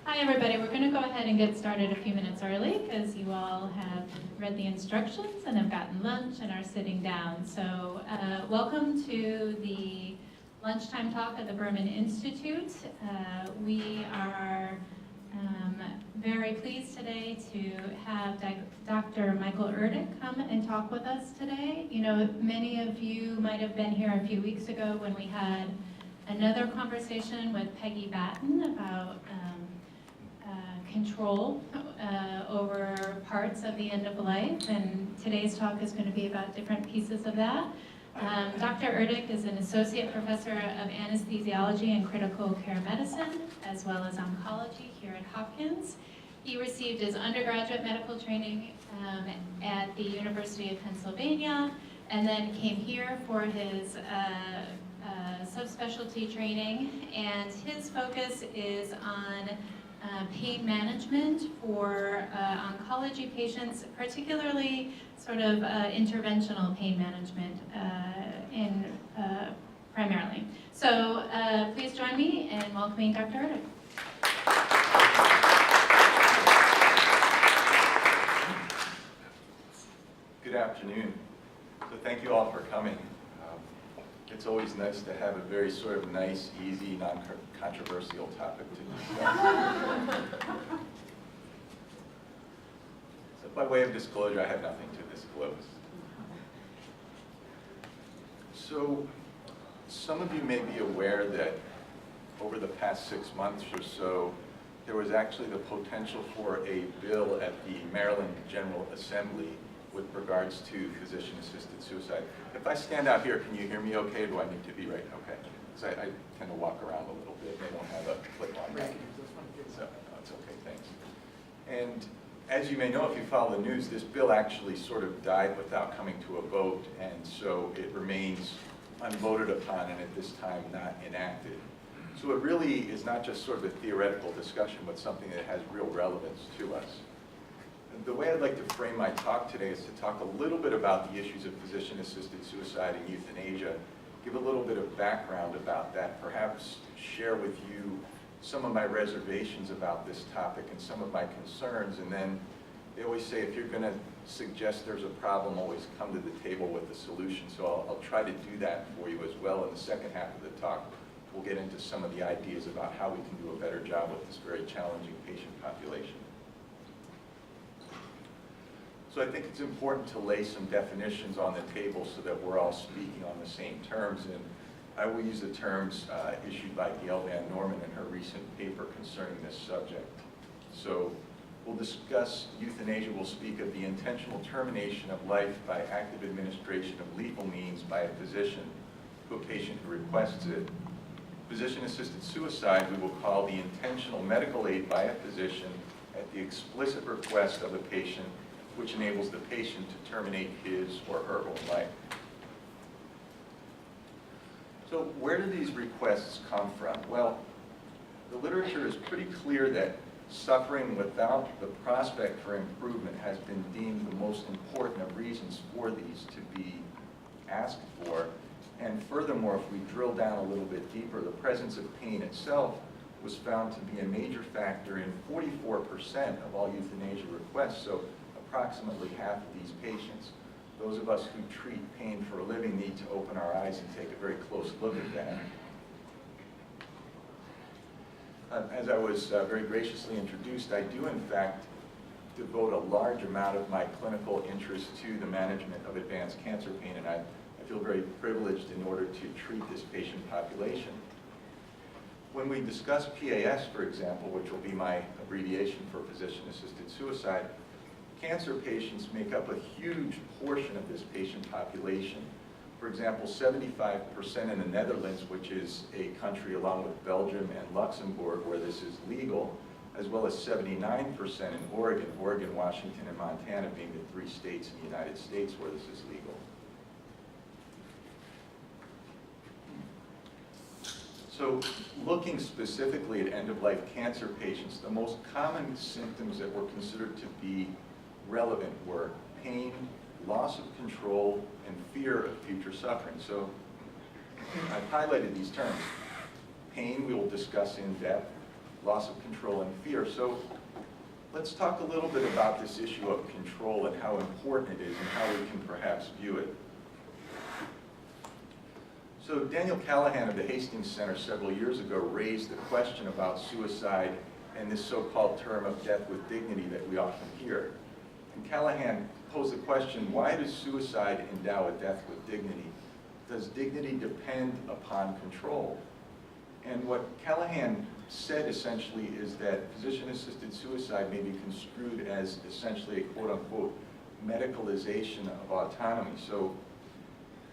Hi everybody, we're going to go ahead and get started a few minutes early because you all have read the instructions and have gotten lunch and are sitting down. So welcome to the lunchtime talk at the Berman Institute. We are very pleased today to have Dr. Michael Erdek come and talk with us today. You know, many of you might have been here a few weeks ago when we had another conversation with Peggy Batten about control over parts of the end of life, and today's talk is going to be about different pieces of that. Dr. Erdek is an associate professor of anesthesiology and critical care medicine, as well as oncology here at Hopkins. He received his undergraduate medical training at the University of Pennsylvania, and then came here for his subspecialty training, and his focus is on pain management for oncology patients, particularly sort of interventional pain management primarily. So please join me in welcoming Dr. Erdek. Good afternoon. So thank you all for coming. It's always nice to have a very sort of nice, easy, non-controversial topic to discuss. So by way of disclosure, I have nothing to disclose. So some of you may be aware that over the past 6 months or so, there was actually the potential for a bill at the Maryland General Assembly with regards to physician-assisted suicide. If I stand out here, can you hear me okay? Do I need to be right? Okay. Because I tend to walk around a little bit. They don't have a clip on me. So it's okay, thanks. And as you may know, if you follow the news, this bill actually sort of died without coming to a vote, and so it remains unvoted upon and at this time not enacted. So it really is not just sort of a theoretical discussion, but something that has real relevance to us. The way I'd like to frame my talk today is to talk a little bit about the issues of physician-assisted suicide and euthanasia, give a little bit of background about that, perhaps share with you some of my reservations about this topic and some of my concerns, and then they always say if you're going to suggest there's a problem, always come to the table with a solution. So I'll try to do that for you as well. In the second half of the talk, we'll get into some of the ideas about how we can do a better job with this very challenging patient population. So I think it's important to lay some definitions on the table so that we're all speaking on the same terms. And I will use the terms issued by Gail Van Norman in her recent paper concerning this subject. So we'll discuss euthanasia. We'll speak of the intentional termination of life by active administration of lethal means by a physician to a patient who requests it. Physician-assisted suicide we will call the intentional medical aid by a physician at the explicit request of a patient, which enables the patient to terminate his or her own life. So where do these requests come from? Well, the literature is pretty clear that suffering without the prospect for improvement has been deemed the most important of reasons for these to be asked for. And furthermore, if we drill down a little bit deeper, the presence of pain itself was found to be a major factor in 44% of all euthanasia requests. So approximately half of these patients. Those of us who treat pain for a living need to open our eyes and take a very close look at that. As I was very graciously introduced, I do in fact devote a large amount of my clinical interest to the management of advanced cancer pain, and I feel very privileged in order to treat this patient population. When we discuss PAS, for example, which will be my abbreviation for physician-assisted suicide, cancer patients make up a huge portion of this patient population. For example, 75% in the Netherlands, which is a country along with Belgium and Luxembourg where this is legal, as well as 79% in Oregon, Washington, and Montana being the 3 states in the United States where this is legal. So looking specifically at end-of-life cancer patients, the most common symptoms that were considered to be relevant were pain, loss of control, and fear of future suffering. So I've highlighted these terms. Pain we will discuss in depth. loss of control, and fear. So let's talk a little bit about this issue of control and how important it is and how we can perhaps view it. So Daniel Callahan of the Hastings Center several years ago raised the question about suicide and this so-called term of death with dignity that we often hear. And Callahan posed the question, why does suicide endow a death with dignity? Does dignity depend upon control? And what Callahan said essentially is that physician-assisted suicide may be construed as essentially a quote-unquote medicalization of autonomy. So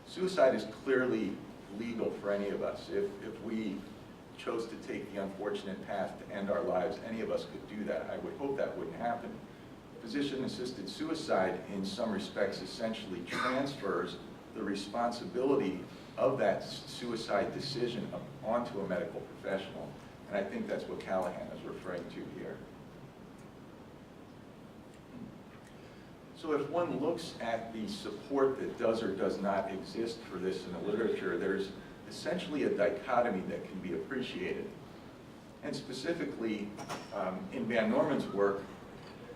suicide is clearly legal for any of us. If we chose to take the unfortunate path to end our lives, any of us could do that. I would hope that wouldn't happen. Physician-assisted suicide, in some respects, essentially transfers the responsibility of that suicide decision onto a medical professional. And I think that's what Callahan is referring to here. So if one looks at the support that does or does not exist for this in the literature, there's essentially a dichotomy that can be appreciated. And specifically, in Van Norman's work,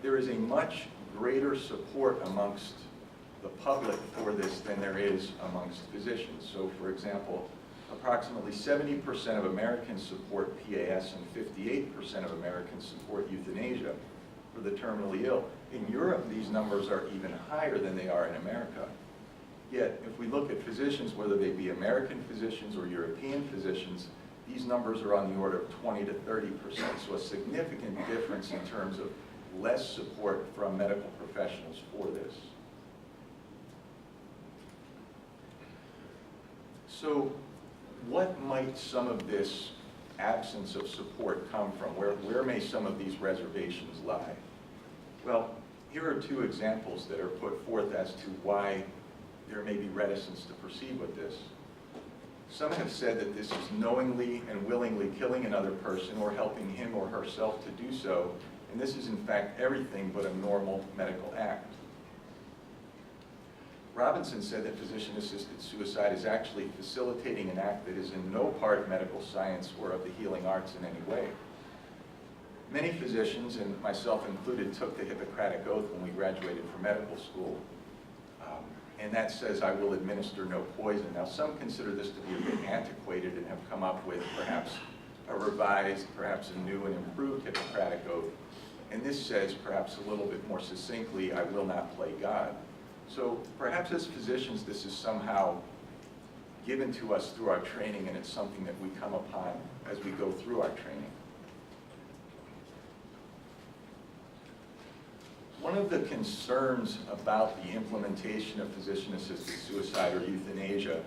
there is a much greater support amongst the public for this than there is amongst physicians. So for example, approximately 70% of Americans support PAS and 58% of Americans support euthanasia for the terminally ill. In Europe, these numbers are even higher than they are in America. Yet, if we look at physicians, whether they be American physicians or European physicians, these numbers are on the order of 20 to 30%, so a significant difference in terms of less support from medical professionals for this. So what might some of this absence of support come from? Where may some of these reservations lie? Well, here are two examples that are put forth as to why there may be reticence to proceed with this. Some have said that this is knowingly and willingly killing another person or helping him or herself to do so, and this is in fact everything but a normal medical act. Robinson said that physician-assisted suicide is actually facilitating an act that is in no part medical science or of the healing arts in any way. Many physicians, and myself included, took the Hippocratic Oath when we graduated from medical school. And that says, I will administer no poison. Now, some consider this to be a bit antiquated and have come up with perhaps a revised, perhaps a new and improved Hippocratic Oath. And this says, perhaps a little bit more succinctly, I will not play God. So perhaps as physicians, this is somehow given to us through our training, and it's something that we come upon as we go through our training. One of the concerns about the implementation of physician-assisted suicide or euthanasia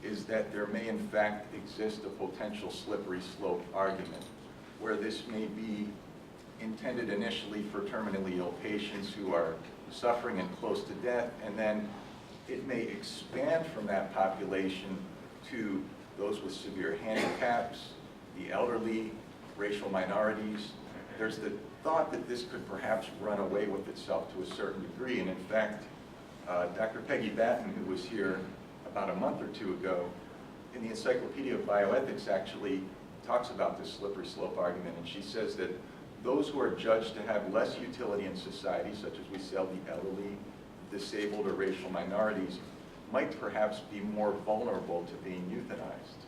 is that there may in fact exist a potential slippery slope argument, where this may be intended initially for terminally ill patients who are suffering and close to death, and then it may expand from that population to those with severe handicaps, the elderly, racial minorities. There's the thought that this could perhaps run away with itself to a certain degree, and in fact, Dr. Peggy Batten, who was here about a month or two ago, in the Encyclopedia of Bioethics actually talks about this slippery slope argument, and she says that those who are judged to have less utility in society, such as we say the elderly, disabled, or racial minorities, might perhaps be more vulnerable to being euthanized.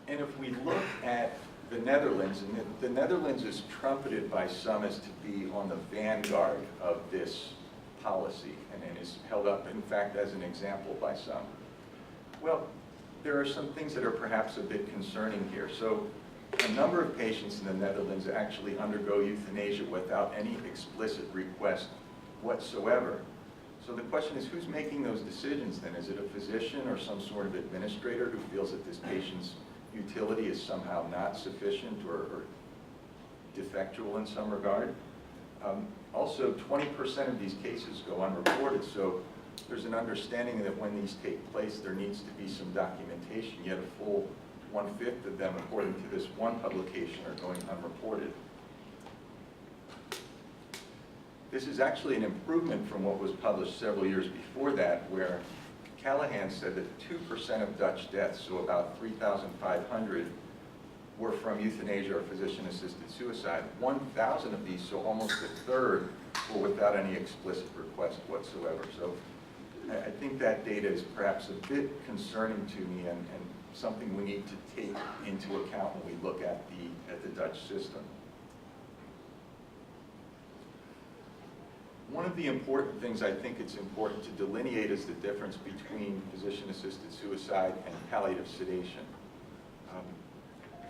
And if we look at the Netherlands, and the Netherlands is trumpeted by some as to be on the vanguard of this policy, and it is held up, in fact, as an example by some. Well, there are some things that are perhaps a bit concerning here. So a number of patients in the Netherlands actually undergo euthanasia without any explicit request whatsoever. So the question is, who's making those decisions then? Is it a physician or some sort of administrator who feels that this patient's utility is somehow not sufficient or defectual in some regard? Also, 20% of these cases go unreported, so there's an understanding that when these take place, there needs to be some documentation, yet a full 1/5 of them, according to this one publication, are going unreported. This is actually an improvement from what was published several years before that, where Callahan said that 2% of Dutch deaths, so about 3,500, were from euthanasia or physician-assisted suicide. 1,000 of these, so almost a third, were without any explicit request whatsoever. So I think that data is perhaps a bit concerning to me and something we need to take into account when we look at the Dutch system. One of the important things I think it's important to delineate is the difference between physician-assisted suicide and palliative sedation.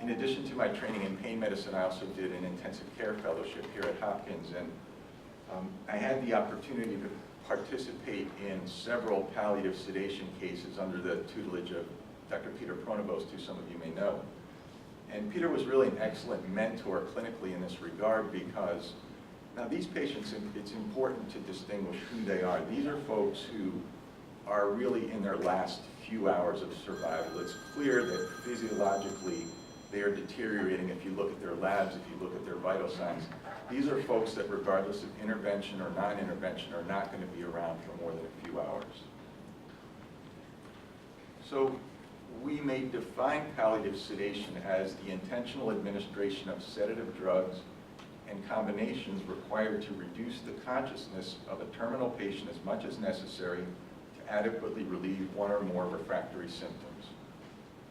In addition to my training in pain medicine, I also did an intensive care fellowship here at Hopkins, and I had the opportunity to participate in several palliative sedation cases under the tutelage of Dr. Peter Pronovost, who some of you may know. And Peter was really an excellent mentor clinically in this regard because now these patients, it's important to distinguish who they are. These are folks who are really in their last few hours of survival. It's clear that physiologically they are deteriorating if you look at their labs, if you look at their vital signs. These are folks that regardless of intervention or non-intervention are not going to be around for more than a few hours. So we may define palliative sedation as the intentional administration of sedative drugs and combinations required to reduce the consciousness of a terminal patient as much as necessary to adequately relieve one or more refractory symptoms.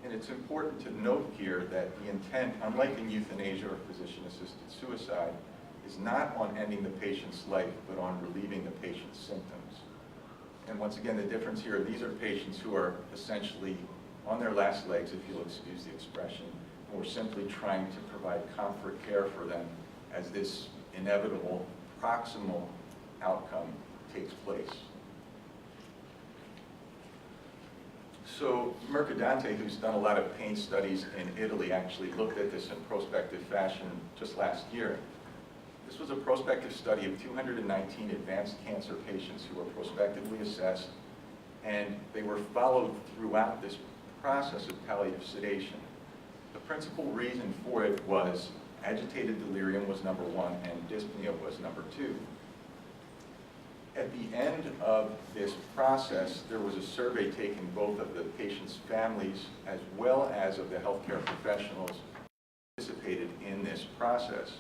And it's important to note here that the intent, unlike in euthanasia or physician-assisted suicide, is not on ending the patient's life, but on relieving the patient's symptoms. And once again, the difference here, these are patients who are essentially on their last legs, if you'll excuse the expression, and we're simply trying to provide comfort care for them as this inevitable proximal outcome takes place. So Mercadante, who's done a lot of pain studies in Italy, actually looked at this in prospective fashion just last year. This was a prospective study of 219 advanced cancer patients who were prospectively assessed, and they were followed throughout this process of palliative sedation. The principal reason for it was agitated delirium was number one, and dyspnea was number two. At the end of this process, there was a survey taken both of the patients' families as well as of the healthcare professionals who participated in this process.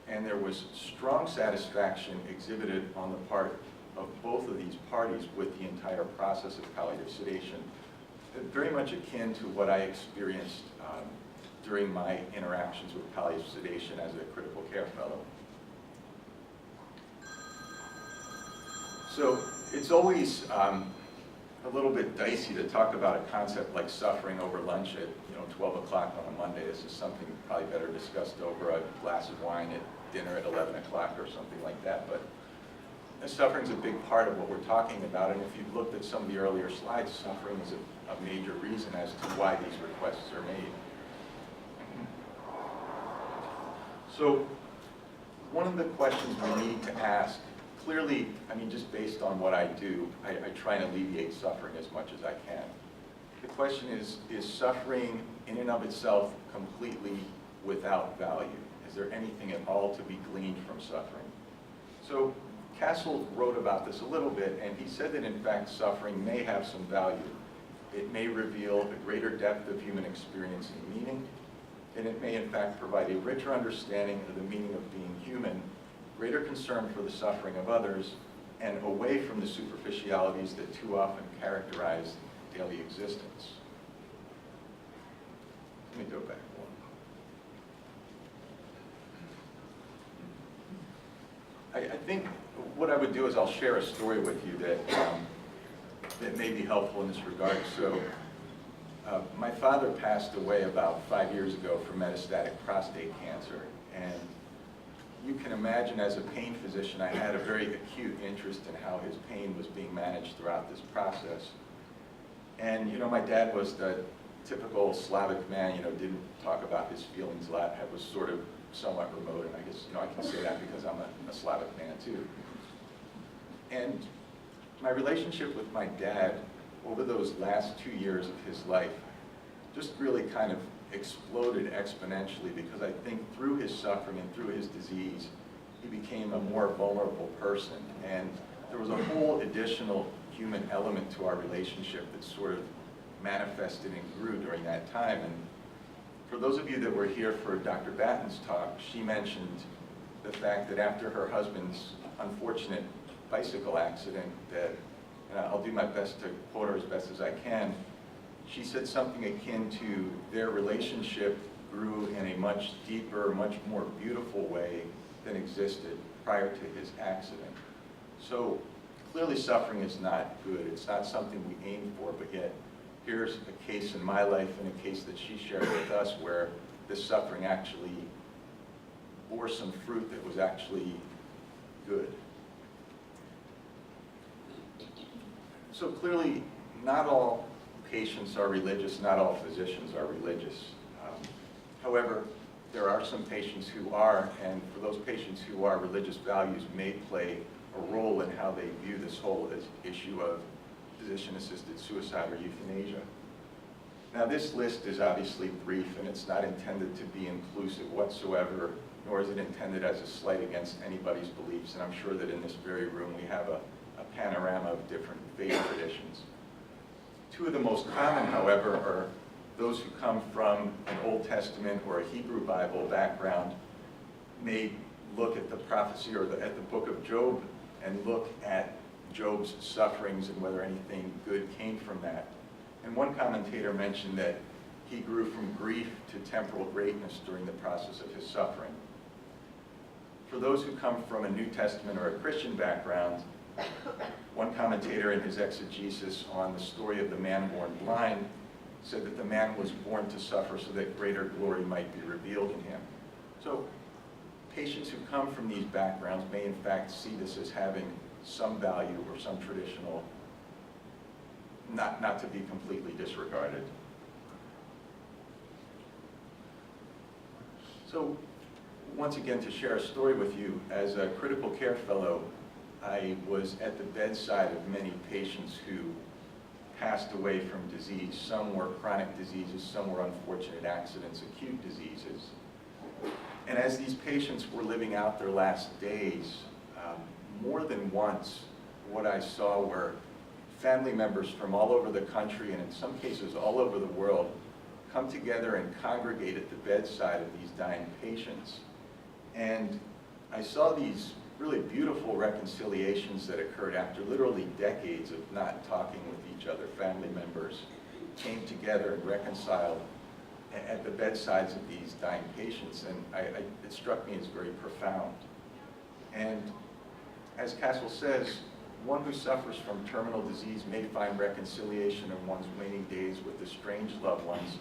And there was strong satisfaction exhibited on the part of both of these parties with the entire process of palliative sedation. Very much akin to what I experienced during my interactions with palliative sedation as a critical care fellow. So it's always a little bit dicey to talk about a concept like suffering over lunch at 12 o'clock on a Monday. This is something probably better discussed over a glass of wine at dinner at 11 o'clock or something like that. But suffering is a big part of what we're talking about, and if you've looked at some of the earlier slides, suffering is a major reason as to why these requests are made. So one of the questions we need to ask, clearly, I mean, just based on what I do, I try and alleviate suffering as much as I can. The question is suffering in and of itself completely without value? Is there anything at all to be gleaned from suffering? So Castle wrote about this a little bit, and he said that in fact suffering may have some value. It may reveal a greater depth of human experience and meaning, and it may in fact provide a richer understanding of the meaning of being human, greater concern for the suffering of others, and away from the superficialities that too often characterize daily existence. Let me go back one. I think what I would do is I'll share a story with you that may be helpful in this regard. So my father passed away about 5 years ago from metastatic prostate cancer, and you can imagine as a pain physician, I had a very acute interest in how his pain was being managed throughout this process. And my dad was the typical Slavic man, didn't talk about his feelings a lot, was sort of somewhat remote, and I guess, I can say that because I'm a Slavic man too. And my relationship with my dad over those last 2 years of his life just really kind of exploded exponentially, because I think through his suffering and through his disease, he became a more vulnerable person. And there was a whole additional human element to our relationship that sort of manifested and grew during that time. And for those of you that were here for Dr. Batten's talk, she mentioned the fact that after her husband's unfortunate bicycle accident, that, and I'll do my best to quote her as best as I can, she said something akin to their relationship grew in a much deeper, much more beautiful way than existed prior to his accident. So clearly suffering is not good. It's not something we aim for, but yet here's a case in my life and a case that she shared with us where this suffering actually bore some fruit that was actually good. So clearly, not all patients are religious, not all physicians are religious. However, there are some patients who are, and for those patients who are, religious values may play a role in how they view this whole issue of physician-assisted suicide or euthanasia. Now, this list is obviously brief, and it's not intended to be inclusive whatsoever, nor is it intended as a slight against anybody's beliefs, and I'm sure that in this very room we have a panorama of different faith traditions. Two of the most common, however, are those who come from an Old Testament or a Hebrew Bible background may look at the prophecy or at the book of Job and look at Job's sufferings and whether anything good came from that. And one commentator mentioned that he grew from grief to temporal greatness during the process of his suffering. For those who come from a New Testament or a Christian background, one commentator in his exegesis on the story of the man born blind said that the man was born to suffer so that greater glory might be revealed in him. So patients who come from these backgrounds may in fact see this as having some value or some traditional, not to be completely disregarded. So once again, to share a story with you, as a critical care fellow, I was at the bedside of many patients who passed away from disease. Some were chronic diseases, some were unfortunate accidents, acute diseases. And as these patients were living out their last days, more than once, what I saw were family members from all over the country, and in some cases all over the world, come together and congregate at the bedside of these dying patients. And I saw these really beautiful reconciliations that occurred after literally decades of not talking with each other. Family members came together and reconciled at the bedsides of these dying patients, and it struck me as very profound. And as Caswell says, one who suffers from terminal disease may find reconciliation in one's waning days with estranged loved ones,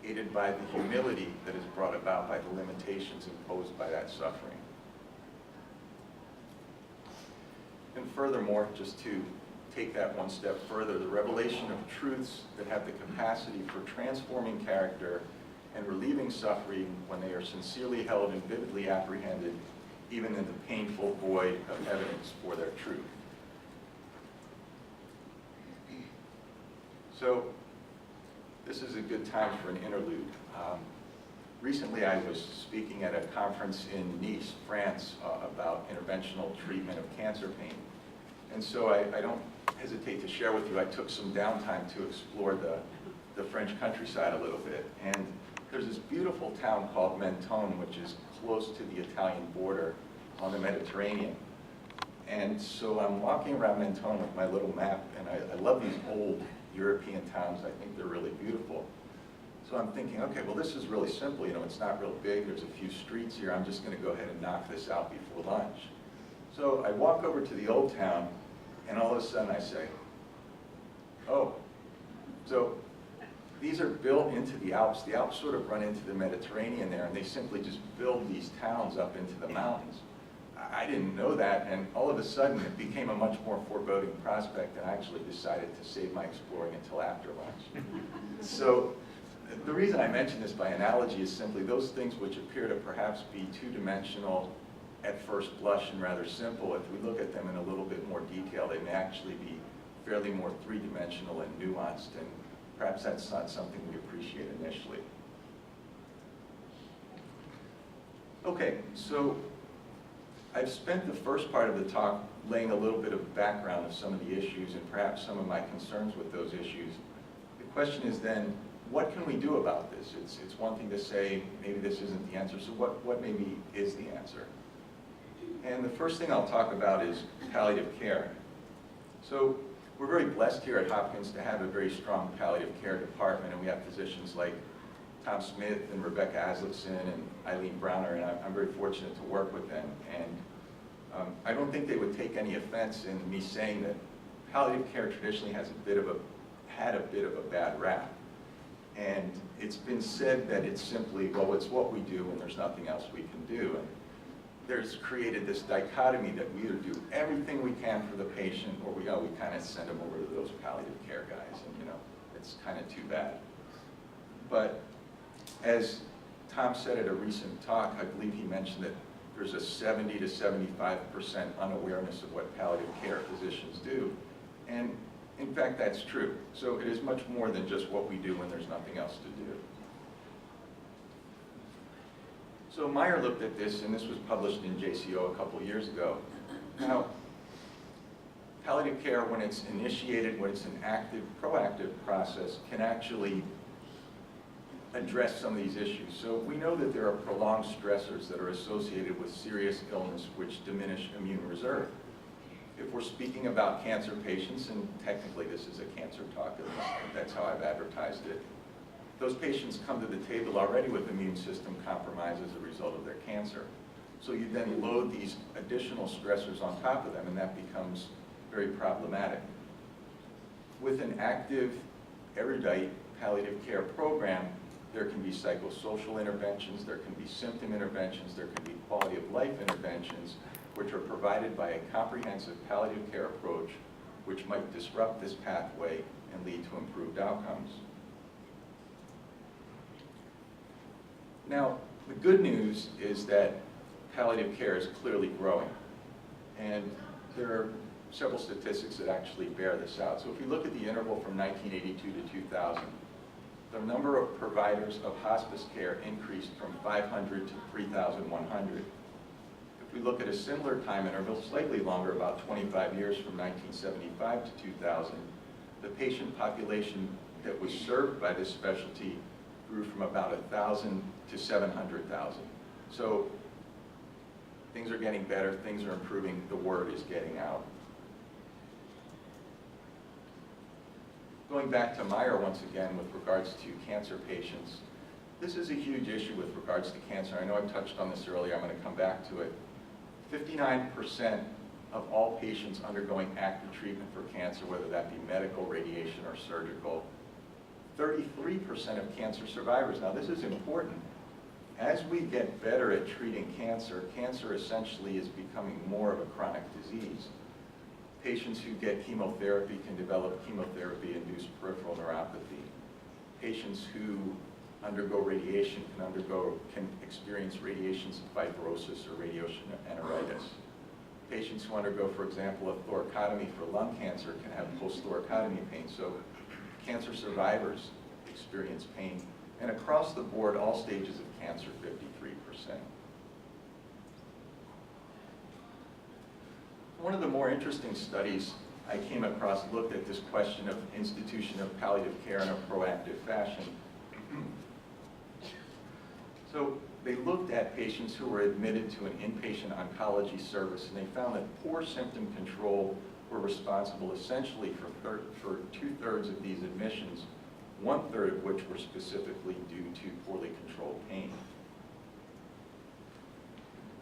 aided by the humility that is brought about by the limitations imposed by that suffering. And furthermore, just to take that one step further, the revelation of truths that have the capacity for transforming character and relieving suffering when they are sincerely held and vividly apprehended, even in the painful void of evidence for their truth. So, this is a good time for an interlude. Recently I was speaking at a conference in Nice, France, about interventional treatment of cancer pain. And so I don't hesitate to share with you, I took some downtime to explore the French countryside a little bit. And there's this beautiful town called Menton, which is close to the Italian border on the Mediterranean. And so I'm walking around Menton with my little map, and I love these old European towns. I think they're really beautiful. So I'm thinking, okay, well, this is really simple. You know, it's not real big. There's a few streets here. I'm just going to go ahead and knock this out before lunch. So I walk over to the old town, and all of a sudden I say, oh, so these are built into the Alps. The Alps sort of run into the Mediterranean there, and they simply just build these towns up into the mountains. I didn't know that, and all of a sudden it became a much more foreboding prospect, and I actually decided to save my exploring until after lunch. So the reason I mention this by analogy is simply those things which appear to perhaps be two-dimensional at first blush and rather simple, if we look at them in a little bit more detail, they may actually be fairly more three-dimensional and nuanced, and perhaps that's not something we appreciate initially. Okay, so I've spent the first part of the talk laying a little bit of background of some of the issues and perhaps some of my concerns with those issues. The question is then, what can we do about this? It's one thing to say, maybe this isn't the answer, so what maybe is the answer? And the first thing I'll talk about is palliative care. So we're very blessed here at Hopkins to have a very strong palliative care department, and we have physicians like Tom Smith and Rebecca Aslickson and Eileen Browner, and I'm very fortunate to work with them. And I don't think they would take any offense in me saying that palliative care traditionally has had a bit of a bad rap. And it's been said that it's simply, well, it's what we do and there's nothing else we can do. And there's created this dichotomy that we either do everything we can for the patient or we kind of send them over to those palliative care guys, and it's kind of too bad. But as Tom said at a recent talk, I believe he mentioned that there's a 70 to 75% unawareness of what palliative care physicians do. And in fact, that's true. So it is much more than just what we do when there's nothing else to do. So Meyer looked at this, and this was published in JCO a couple of years ago. Now, palliative care, when it's initiated, when it's an active, proactive process, can actually address some of these issues. So we know that there are prolonged stressors that are associated with serious illness which diminish immune reserve. If we're speaking about cancer patients, and technically this is a cancer talk, that's how I've advertised it, those patients come to the table already with immune system compromise as a result of their cancer. So you then load these additional stressors on top of them, and that becomes very problematic. With an active, erudite palliative care program, there can be psychosocial interventions, there can be symptom interventions, there can be quality of life interventions, which are provided by a comprehensive palliative care approach, which might disrupt this pathway and lead to improved outcomes. Now, the good news is that palliative care is clearly growing, and there are several statistics that actually bear this out. So if we look at the interval from 1982 to 2000, the number of providers of hospice care increased from 500 to 3,100. If we look at a similar time interval, slightly longer, about 25 years from 1975 to 2000, the patient population that was served by this specialty grew from about 1,000 to 700,000. So things are getting better, things are improving, the word is getting out. Going back to Meyer once again with regards to cancer patients, this is a huge issue with regards to cancer. I know I touched on this earlier, I'm going to come back to it. 59% of all patients undergoing active treatment for cancer, whether that be medical, radiation, or surgical, 33% of cancer survivors. Now this is important. As we get better at treating cancer, cancer essentially is becoming more of a chronic disease. Patients who get chemotherapy can develop chemotherapy-induced peripheral neuropathy. Patients who undergo radiation can experience radiation fibrosis or radiation enteritis. Patients who undergo, for example, a thoracotomy for lung cancer can have post-thoracotomy pain. So cancer survivors experience pain. And across the board, all stages of cancer, 53%. One of the more interesting studies I came across looked at this question of institution of palliative care in a proactive fashion. So they looked at patients who were admitted to an inpatient oncology service, and they found that poor symptom control were responsible essentially for 2/3 of these admissions, 1/3 of which were specifically due to poorly controlled pain.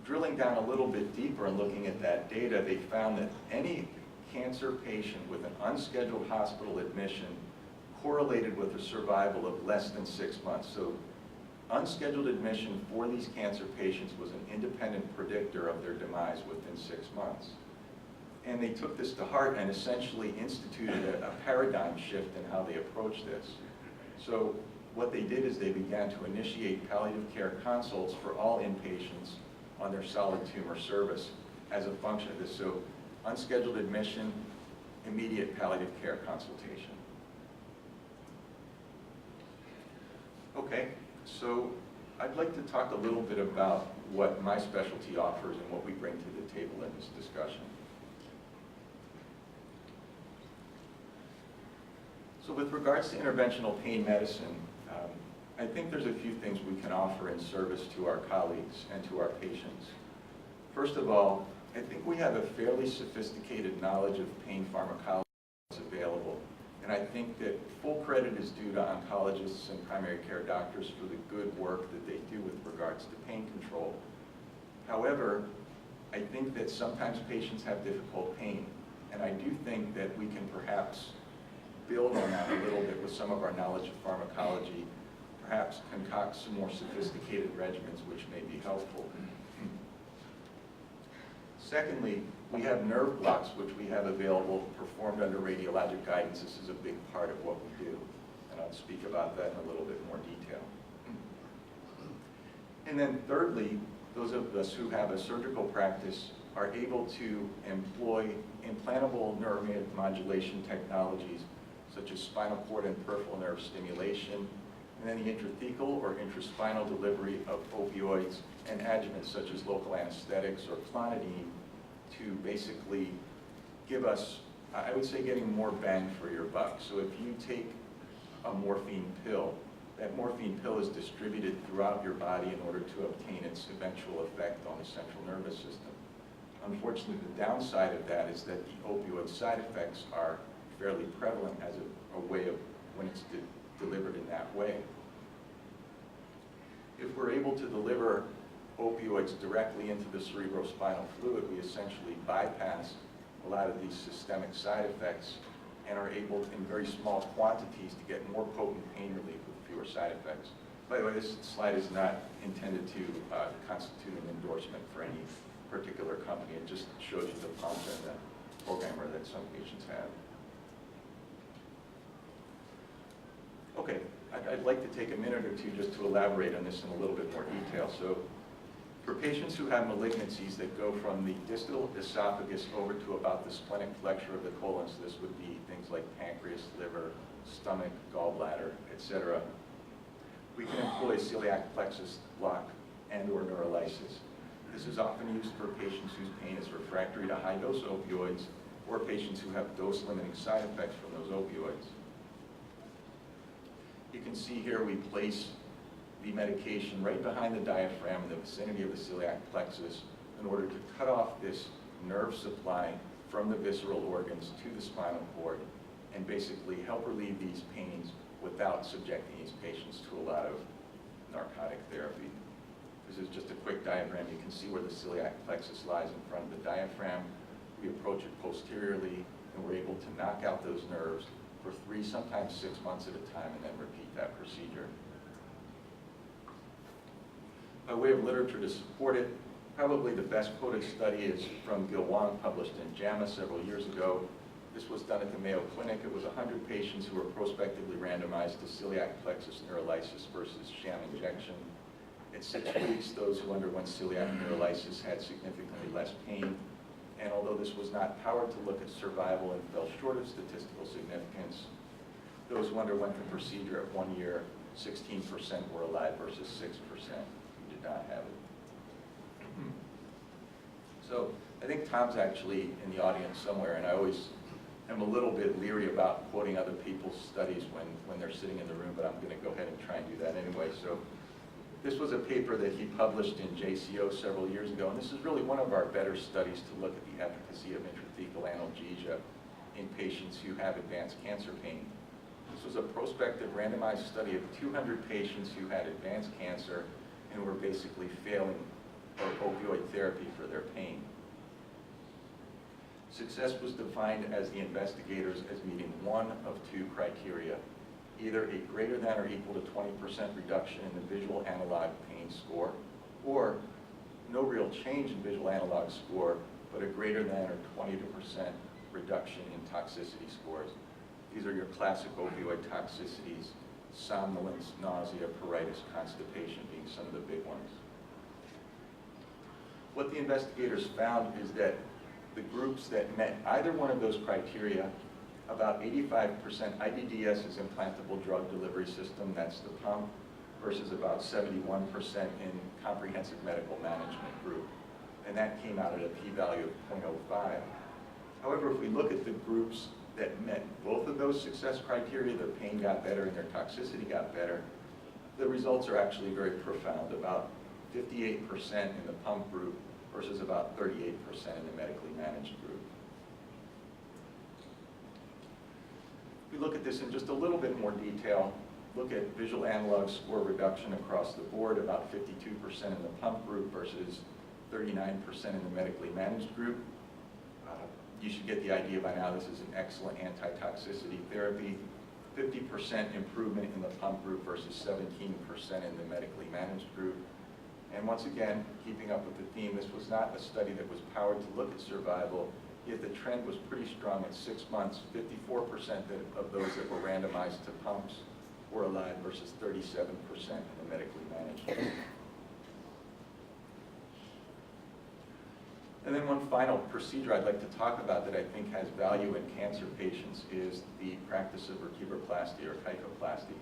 Drilling down a little bit deeper and looking at that data, they found that any cancer patient with an unscheduled hospital admission correlated with a survival of less than 6 months. So unscheduled admission for these cancer patients was an independent predictor of their demise within 6 months. And they took this to heart and essentially instituted a paradigm shift in how they approach this. So what they did is they began to initiate palliative care consults for all inpatients on their solid tumor service as a function of this. So unscheduled admission, immediate palliative care consultation. Okay, so I'd like to talk a little bit about what my specialty offers and what we bring to the table in this discussion. So with regards to interventional pain medicine, I think there's a few things we can offer in service to our colleagues and to our patients. First of all, I think we have a fairly sophisticated knowledge of pain pharmacology that's available. And I think that full credit is due to oncologists and primary care doctors for the good work that they do with regards to pain control. However, I think that sometimes patients have difficult pain. And I do think that we can perhaps build on that a little bit with some of our knowledge of pharmacology, perhaps concoct some more sophisticated regimens which may be helpful. Secondly, we have nerve blocks which we have available performed under radiologic guidance. This is a big part of what we do, and I'll speak about that in a little bit more detail. And then thirdly, those of us who have a surgical practice are able to employ implantable nerve modulation technologies such as spinal cord and peripheral nerve stimulation, and then the intrathecal or intraspinal delivery of opioids and adjuvants such as local anesthetics or clonidine to basically give us, I would say, getting more bang for your buck. So if you take a morphine pill, that morphine pill is distributed throughout your body in order to obtain its eventual effect on the central nervous system. Unfortunately, the downside of that is that the opioid side effects are fairly prevalent as a way of when it's delivered in that way. If we're able to deliver opioids directly into the cerebrospinal fluid, we essentially bypass a lot of these systemic side effects and are able, in very small quantities, to get more potent pain relief with fewer side effects. By the way, this slide is not intended to constitute an endorsement for any particular company. It just shows you the pump and the programmer that some patients have. Okay, I'd like to take a minute or two just to elaborate on this in a little bit more detail. So, for patients who have malignancies that go from the distal esophagus over to about the splenic flexure of the colon, so this would be things like pancreas, liver, stomach, gallbladder, etc., we can employ celiac plexus block and or neurolysis. This is often used for patients whose pain is refractory to high-dose opioids or patients who have dose-limiting side effects from those opioids. You can see here we place the medication right behind the diaphragm in the vicinity of the celiac plexus in order to cut off this nerve supply from the visceral organs to the spinal cord and basically help relieve these pains without subjecting these patients to a lot of narcotic therapy. This is just a quick diagram. You can see where the celiac plexus lies in front of the diaphragm. We approach it posteriorly and we're able to knock out those nerves for 3, sometimes 6 months at a time, and then repeat that procedure. By way of literature to support it, probably the best quoted study is from Gil Wang, published in JAMA several years ago. This was done at the Mayo Clinic. It was 100 patients who were prospectively randomized to celiac plexus neurolysis versus sham injection. At 6 weeks, those who underwent celiac neurolysis had significantly less pain. And although this was not powered to look at survival and fell short of statistical significance, those who underwent the procedure at 1 year, 16% were alive versus 6% who did not have it. So I think Tom's actually in the audience somewhere, and I always am a little bit leery about quoting other people's studies when they're sitting in the room, but I'm going to go ahead and try and do that anyway. So this was a paper that he published in JCO several years ago, and this is really one of our better studies to look at the efficacy of intrathecal analgesia in patients who have advanced cancer pain. This was a prospective randomized study of 200 patients who had advanced cancer and were basically failing opioid therapy for their pain. Success was defined as the investigators as meeting one of 2 criteria: either a greater than or equal to 20% reduction in the visual analog pain score, or no real change in visual analog score, but a greater than or 20% reduction in toxicity scores. These are your classic opioid toxicities: somnolence, nausea, pruritus, constipation being some of the big ones. What the investigators found is that the groups that met either one of those criteria, about 85%, IDDS is implantable drug delivery system, that's the pump. versus about 71% in comprehensive medical management group. And that came out at a p-value of 0.05. However, if we look at the groups that met both of those success criteria, their pain got better and their toxicity got better, the results are actually very profound, about 58% in the pump group versus about 38% in the medically managed group. If we look at this in just a little bit more detail, look at visual analog score reduction across the board, about 52% in the pump group versus 39% in the medically managed group. You should get the idea by now this is an excellent anti-toxicity therapy. 50% improvement in the pump group versus 17% in the medically managed group. And once again, keeping up with the theme, this was not a study that was powered to look at survival, yet the trend was pretty strong at 6 months. 54% of those that were randomized to pumps were alive versus 37% in the medically managed group. And then one final procedure I'd like to talk about that I think has value in cancer patients is the practice of vertebroplasty or kyphoplasty.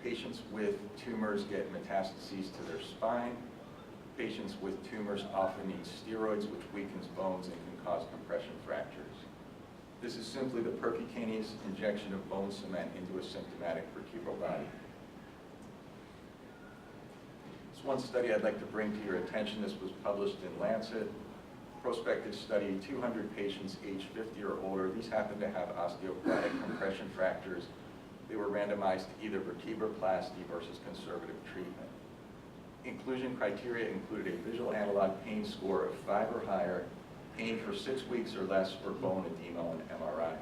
Patients with tumors get metastases to their spine. Patients with tumors often need steroids, which weakens bones and can cause compression fractures. This is simply the percutaneous injection of bone cement into a symptomatic vertebral body. One study I'd like to bring to your attention. This was published in Lancet. Prospective study, 200 patients aged 50 or older. These happened to have osteoporotic compression fractures. They were randomized to either vertebroplasty versus conservative treatment. Inclusion criteria included a visual analog pain score of 5 or higher, pain for 6 weeks or less for bone edema and MRI.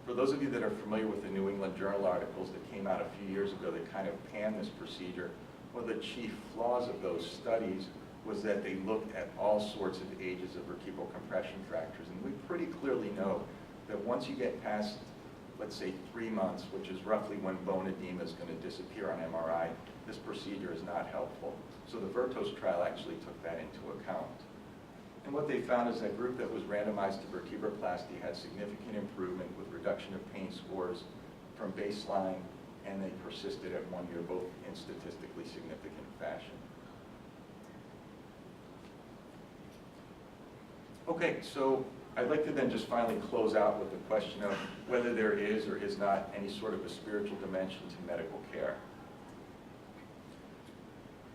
For those of you that are familiar with the New England Journal articles that came out a few years ago that kind of panned this procedure, one of the chief flaws of those studies was that they looked at all sorts of ages of vertebral compression fractures. And we pretty clearly know that once you get past, let's say, 3 months, which is roughly when bone edema is going to disappear on MRI, this procedure is not helpful. So the Vertos trial actually took that into account. And what they found is that group that was randomized to vertebroplasty had significant improvement with reduction of pain scores from baseline, and they persisted at 1 year, both in statistically significant fashion. Okay, so I'd like to then just finally close out with the question of whether there is or is not any sort of a spiritual dimension to medical care.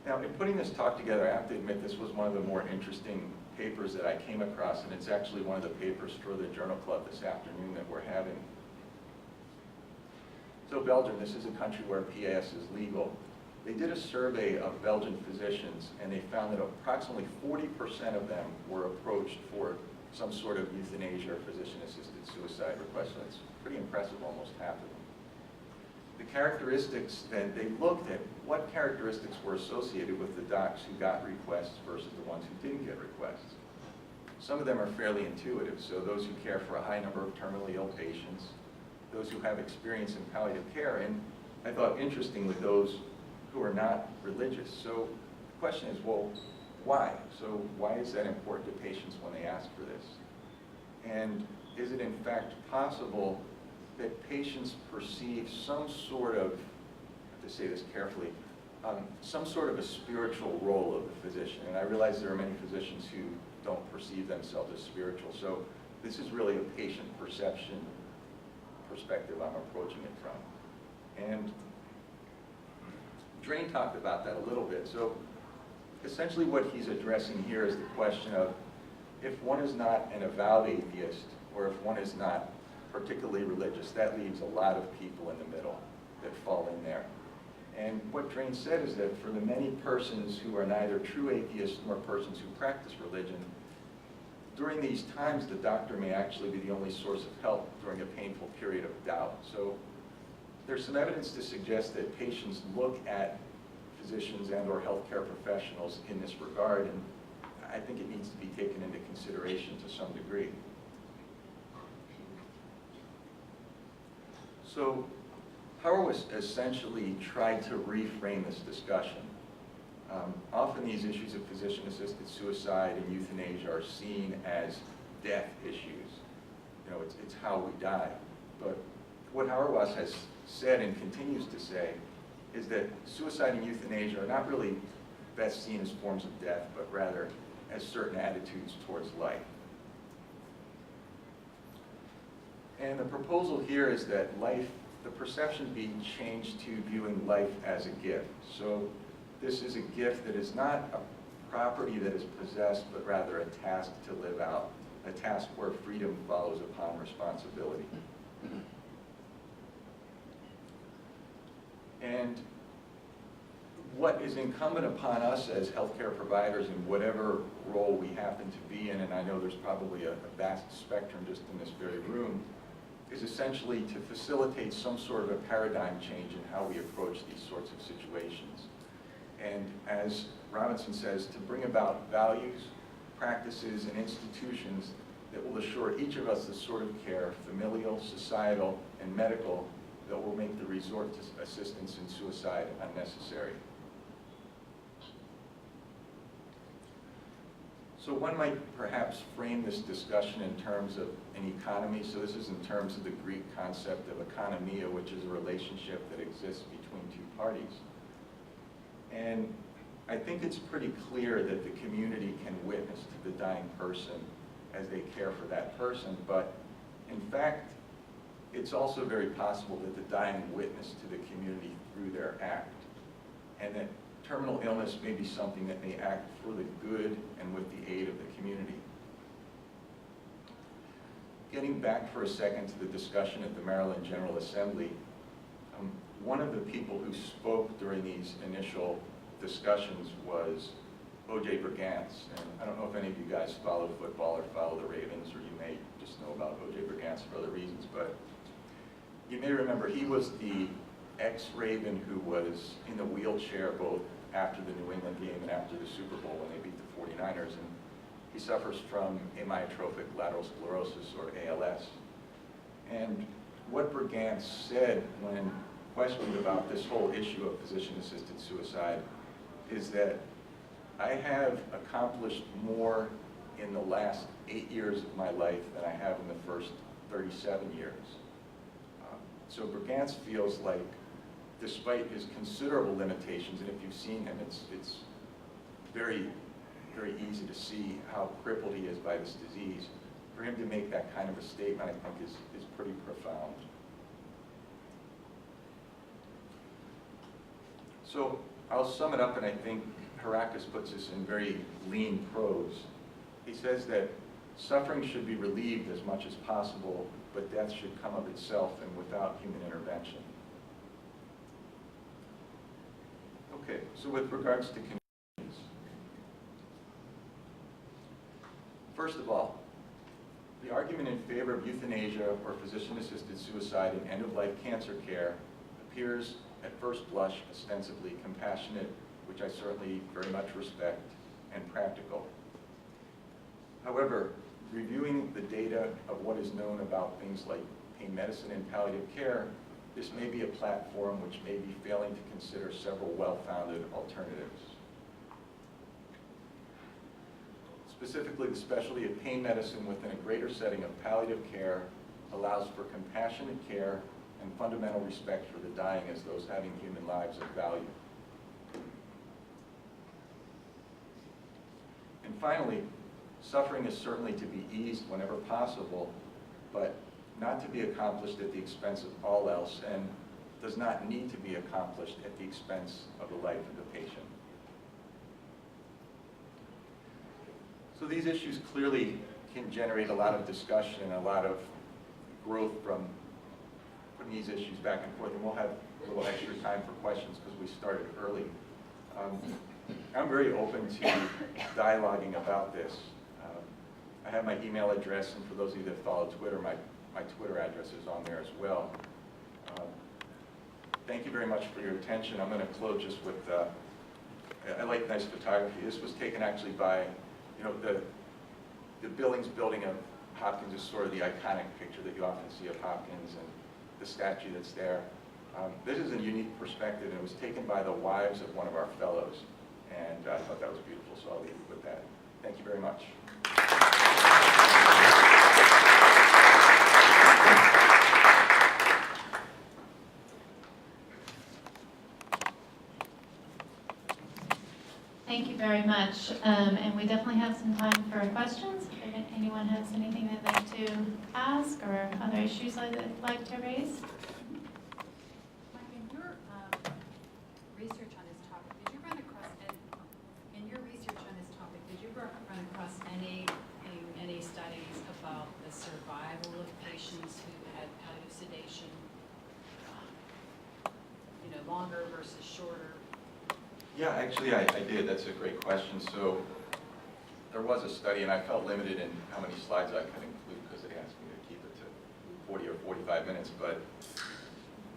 Now, in putting this talk together, I have to admit this was one of the more interesting papers that I came across, and it's actually one of the papers for the Journal Club this afternoon that we're having. So Belgium, this is a country where PAS is legal. They did a survey of Belgian physicians, and they found that approximately 40% of them were approached for some sort of euthanasia or physician-assisted suicide request. So that's pretty impressive, almost half of them. The characteristics, then, they looked at what characteristics were associated with the docs who got requests versus the ones who didn't get requests. Some of them are fairly intuitive, so those who care for a high number of terminally ill patients, those who have experience in palliative care, and I thought, interestingly, those who are not religious. So the question is, well, why? So why is that important to patients when they ask for this? And is it in fact possible that patients perceive some sort of, I have to say this carefully, some sort of a spiritual role of the physician? And I realize there are many physicians who don't perceive themselves as spiritual. So this is really a patient perception perspective I'm approaching it from. And Drain talked about that a little bit. So essentially what he's addressing here is the question of if one is not an avowed atheist or if one is not particularly religious, that leaves a lot of people in the middle that fall in there. And what Drain said is that for the many persons who are neither true atheists nor persons who practice religion, during these times, the doctor may actually be the only source of help during a painful period of doubt. So there's some evidence to suggest that patients look at physicians and or healthcare professionals in this regard, and I think it needs to be taken into consideration to some degree. So Hauerwas essentially tried to reframe this discussion. Often these issues of physician-assisted suicide and euthanasia are seen as death issues. You know, it's how we die. But what Hauerwas has said and continues to say is that suicide and euthanasia are not really best seen as forms of death, but rather as certain attitudes towards life. And the proposal here is that life, the perception be changed to viewing life as a gift. So this is a gift that is not a property that is possessed, but rather a task to live out, a task where freedom follows upon responsibility. And what is incumbent upon us as healthcare providers in whatever role we happen to be in, and I know there's probably a vast spectrum just in this very room, is essentially to facilitate some sort of a paradigm change in how we approach these sorts of situations. And as Robinson says, to bring about values, practices, and institutions that will assure each of us the sort of care, familial, societal, and medical, that will make the resort to assistance in suicide unnecessary. So one might perhaps frame this discussion in terms of an economy. So this is in terms of the Greek concept of economia, which is a relationship that exists between two parties. And I think it's pretty clear that the community can witness to the dying person as they care for that person, but in fact, it's also very possible that the dying witness to the community through their act, and that terminal illness may be something that may act for the good and with the aid of the community. Getting back for a second to the discussion at the Maryland General Assembly, one of the people who spoke during these initial discussions was O.J. Brigance. And I don't know if any of you guys follow football or follow the Ravens, or you may just know about O.J. Brigance for other reasons, but you may remember he was the ex-Raven who was in the wheelchair both after the New England game and after the Super Bowl when they beat the 49ers. And he suffers from amyotrophic lateral sclerosis, or ALS. And what Brigance said when questioned about this whole issue of physician-assisted suicide is that I have accomplished more in the last 8 years of my life than I have in the first 37 years. So Brigance feels like, despite his considerable limitations, and if you've seen him, it's very, very easy to see how crippled he is by this disease. For him to make that kind of a statement, I think, is pretty profound. So I'll sum it up, and I think Heraclitus puts this in very lean prose. He says that suffering should be relieved as much as possible, but death should come of itself and without human intervention. Okay, so with regards to conditions. First of all, the argument in favor of euthanasia or physician-assisted suicide in end-of-life cancer care appears at first blush ostensibly compassionate, which I certainly very much respect, and practical. However, reviewing the data of what is known about things like pain medicine and palliative care, this may be a platform which may be failing to consider several well-founded alternatives. Specifically, the specialty of pain medicine within a greater setting of palliative care allows for compassionate care and fundamental respect for the dying as those having human lives of value. And finally, suffering is certainly to be eased whenever possible, but not to be accomplished at the expense of all else, and does not need to be accomplished at the expense of the life of the patient. So these issues clearly can generate a lot of discussion and a lot of growth from putting these issues back and forth, and we'll have a little extra time for questions because we started early. I'm very open to dialoguing about this. I have my email address, and for those of you that follow Twitter, my Twitter address is on there as well. Thank you very much for your attention. I'm going to close just with, I like nice photography. This was taken actually by, the Billings building of Hopkins is sort of the iconic picture that you often see of Hopkins and the statue that's there. This is a unique perspective, and it was taken by the wives of one of our fellows, and I thought that was beautiful, so I'll leave you with that. Thank you very much. much. And we definitely have some time for questions. If anyone has anything they'd like to ask or other issues they'd like to raise. Mike, in your research on this topic, did you run across any studies about the survival of patients who had palliative sedation, longer versus shorter? Yeah, actually, I did. That's a great question. So there was a study, and I felt limited in how many slides I could include because they asked me to keep it to 40 or 45 minutes. But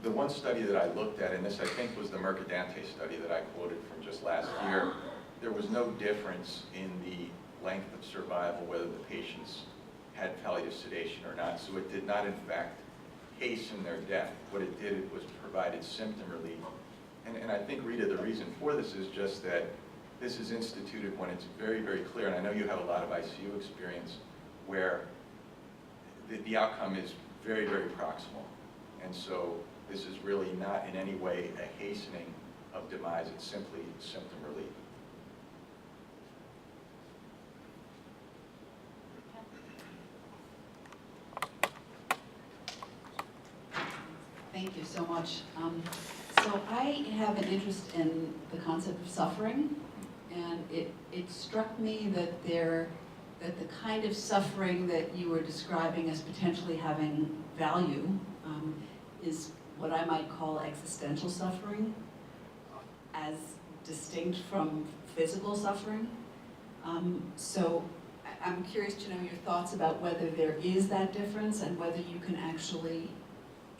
the one study that I looked at, and this I think was the Mercadante study that I quoted from just last year, there was no difference in the length of survival whether the patients had palliative sedation or not. So it did not, in fact, hasten their death. What it did, it was provided symptom relief. And I think, Rita, the reason for this is just that this is instituted when it's very, very clear, and I know you have a lot of ICU experience, where the outcome is very, very proximal. And so this is really not in any way a hastening of demise, it's simply symptom relief. Thank you so much. So I have an interest in the concept of suffering, and it struck me that the kind of suffering that you were describing as potentially having value is what I might call existential suffering, as distinct from physical suffering. So I'm curious to know your thoughts about whether there is that difference and whether you can actually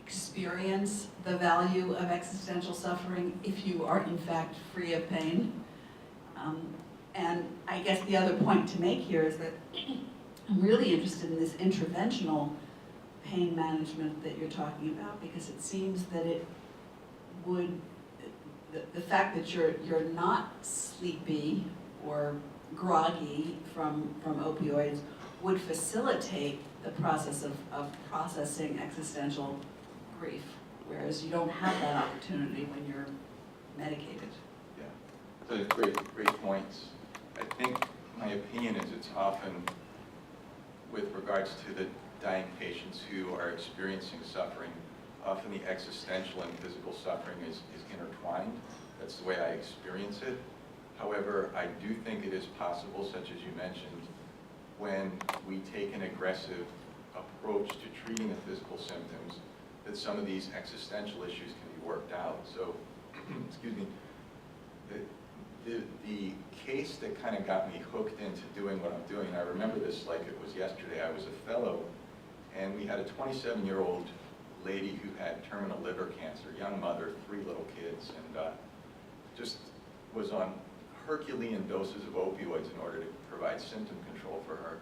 experience the value of existential suffering if you are in fact free of pain. And I guess the other point to make here is that I'm really interested in this interventional pain management that you're talking about, because it seems that it would, the fact that you're not sleepy or groggy from opioids would facilitate the process of processing existential grief, whereas you don't have that opportunity when you're medicated. Yeah, so great points. I think my opinion is it's often, with regards to the dying patients who are experiencing suffering, often the existential and physical suffering is intertwined. That's the way I experience it. However, I do think it is possible, such as you mentioned, when we take an aggressive approach to treating the physical symptoms, that some of these existential issues can be worked out. So, excuse me, the case that kind of got me hooked into doing what I'm doing, and I remember this like it was yesterday. I was a fellow, and we had a 27-year-old lady who had terminal liver cancer, young mother, 3 little kids, and just was on Herculean doses of opioids in order to provide symptom control for her.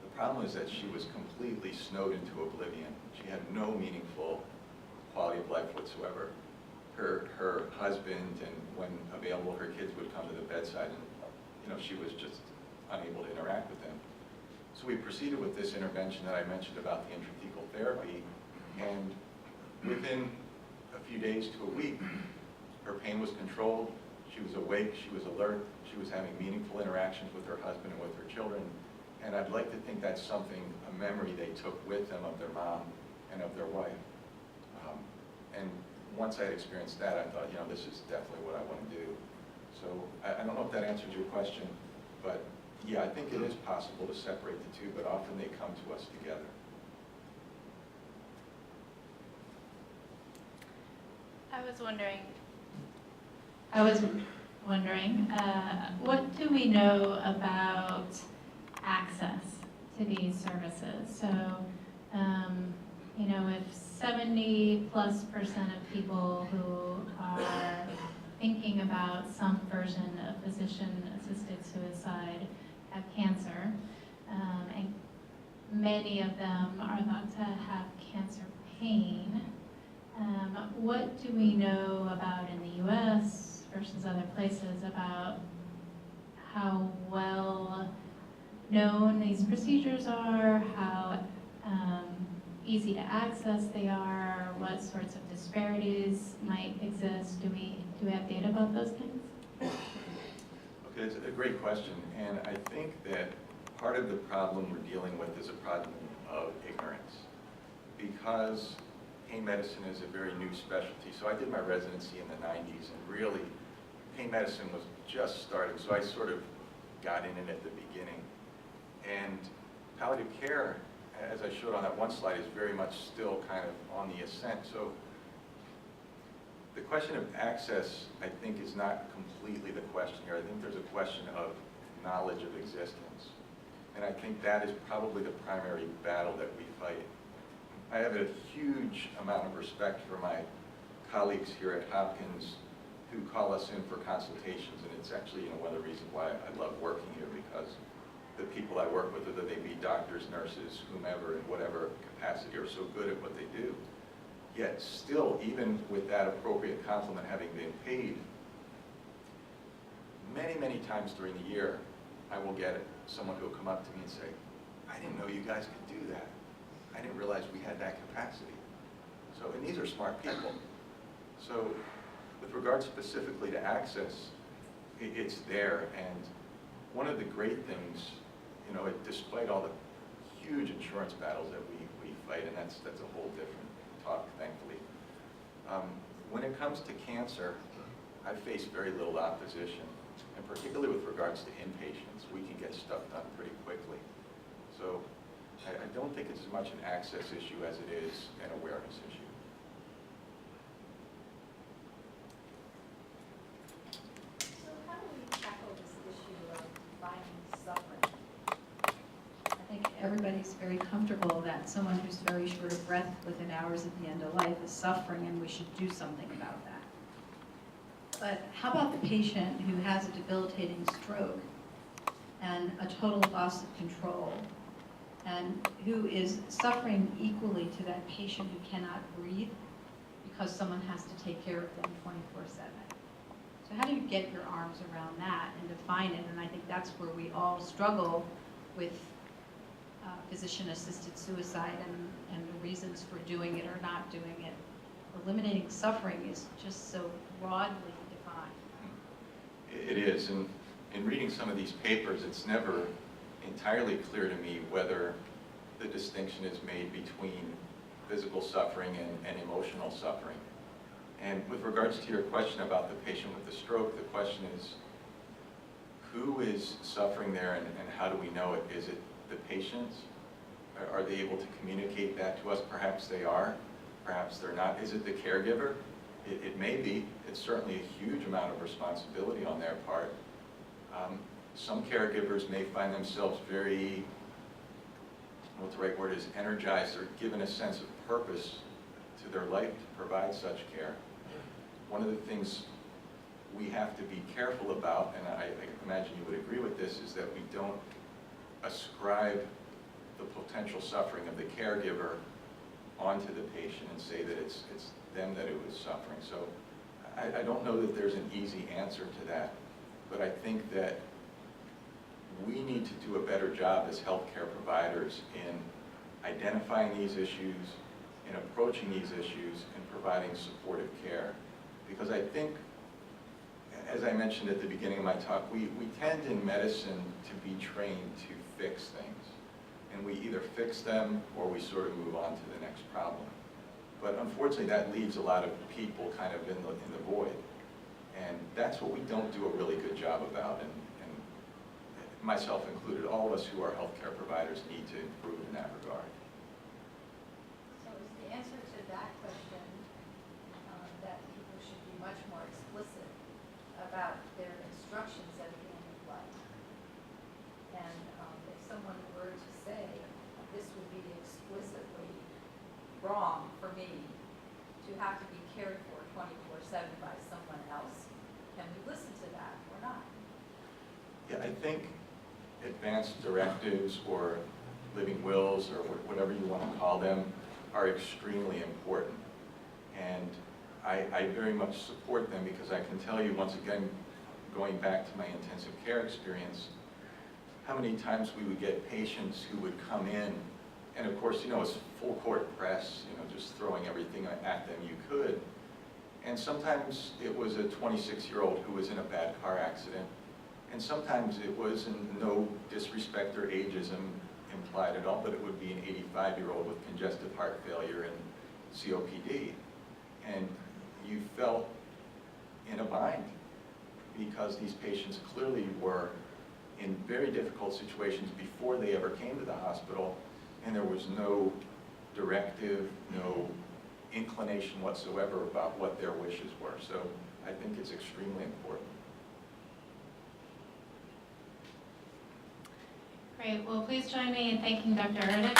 The problem is that she was completely snowed into oblivion. She had no meaningful quality of life whatsoever. Her husband, and when available, her kids would come to the bedside, and she was just unable to interact with them. So we proceeded with this intervention that I mentioned about the intrathecal therapy, and within a few days to a week, her pain was controlled. She was awake, she was alert, she was having meaningful interactions with her husband and with her children. And I'd like to think that's something, a memory they took with them of their mom and of their wife. And once I experienced that, I thought, this is definitely what I want to do. So I don't know if that answers your question, but yeah, I think it is possible to separate the two, but often they come to us together. I was wondering, what do we know about access to these services? So, if 70+% of people who are thinking about some version of physician-assisted suicide have cancer, and many of them are thought to have cancer pain, what do we know about in the U.S. versus other places about how well known these procedures are, how easy to access they are, what sorts of disparities might exist? Do we have data about those things? Okay, It's a great question, and I think that part of the problem we're dealing with is a problem of ignorance. Because pain medicine is a very new specialty. So I did my residency in the 90s, and really, pain medicine was just starting, so I sort of got in it at the beginning. And palliative care, as I showed on that one slide, is very much still kind of on the ascent. So the question of access, I think, is not completely the question here. I think there's a question of knowledge of existence. And I think that is probably the primary battle that we fight. I have a huge amount of respect for my colleagues here at Hopkins who call us in for consultations, and it's actually one of the reasons why I love working here, because the people I work with, whether they be doctors, nurses, whomever, in whatever capacity, are so good at what they do. Yet still, even with that appropriate compliment having been paid, many, many times during the year, I will get someone who will come up to me and say, I didn't know you guys could do that. I didn't realize we had that capacity. So, and these are smart people. So with regard specifically to access, it's there. And one of the great things, despite all the huge insurance battles that we fight, and that's a whole different talk, thankfully. When it comes to cancer, I face very little opposition, and particularly with regards to inpatients, we can get stuff done pretty quickly. So I don't think it's as much an access issue as it is an awareness issue. So how do we tackle this issue of defining suffering? I think everybody's very comfortable that someone who's very short of breath within hours at the end of life is suffering, and we should do something about that. But how about the patient who has a debilitating stroke and a total loss of control, and who is suffering equally to that patient who cannot breathe because someone has to take care of them 24/7? So how do you get your arms around that and define it? And I think that's where we all struggle with physician-assisted suicide and the reasons for doing it or not doing it. Eliminating suffering is just so broadly defined. It is, and in reading some of these papers, it's never entirely clear to me whether the distinction is made between physical suffering and emotional suffering. And with regards to your question about the patient with the stroke, the question is, who is suffering there, and how do we know it? Is it the patients? Are they able to communicate that to us? Perhaps they are, perhaps they're not. Is it the caregiver? It may be. It's certainly a huge amount of responsibility on their part. Some caregivers may find themselves very, what the right word is, energized, or given a sense of purpose to their life to provide such care. One of the things we have to be careful about, and I imagine you would agree with this, is that we don't ascribe the potential suffering of the caregiver onto the patient and say that it's them that it was suffering. So I don't know that there's an easy answer to that, but I think that we need to do a better job as healthcare providers in identifying these issues, in approaching these issues, and providing supportive care. Because I think, as I mentioned at the beginning of my talk, we tend in medicine to be trained to fix things. And we either fix them or we sort of move on to the next problem. But unfortunately, that leaves a lot of people kind of in the void. And that's what we don't do a really good job about. And myself included, all of us who are healthcare providers need to improve in that regard. So is the answer to that question that people should be much more explicit about their instructions at the end of life? And if someone were to say, this would be explicitly wrong for me to have to be cared for 24/7 by someone else, can we listen to that or not? Yeah, I think advanced directives or living wills or whatever you want to call them are extremely important. And I very much support them, because I can tell you, once again, going back to my intensive care experience, how many times we would get patients who would come in, and of course, it's full court press, just throwing everything at them you could. And sometimes it was a 26-year-old who was in a bad car accident, And sometimes it was, and no disrespect or ageism implied at all, but it would be an 85-year-old with congestive heart failure and COPD. And you felt in a bind because these patients clearly were in very difficult situations before they ever came to the hospital, and there was no directive, no inclination whatsoever about what their wishes were. So I think it's extremely important. Great. Well, please join me in thanking Dr. Erdek.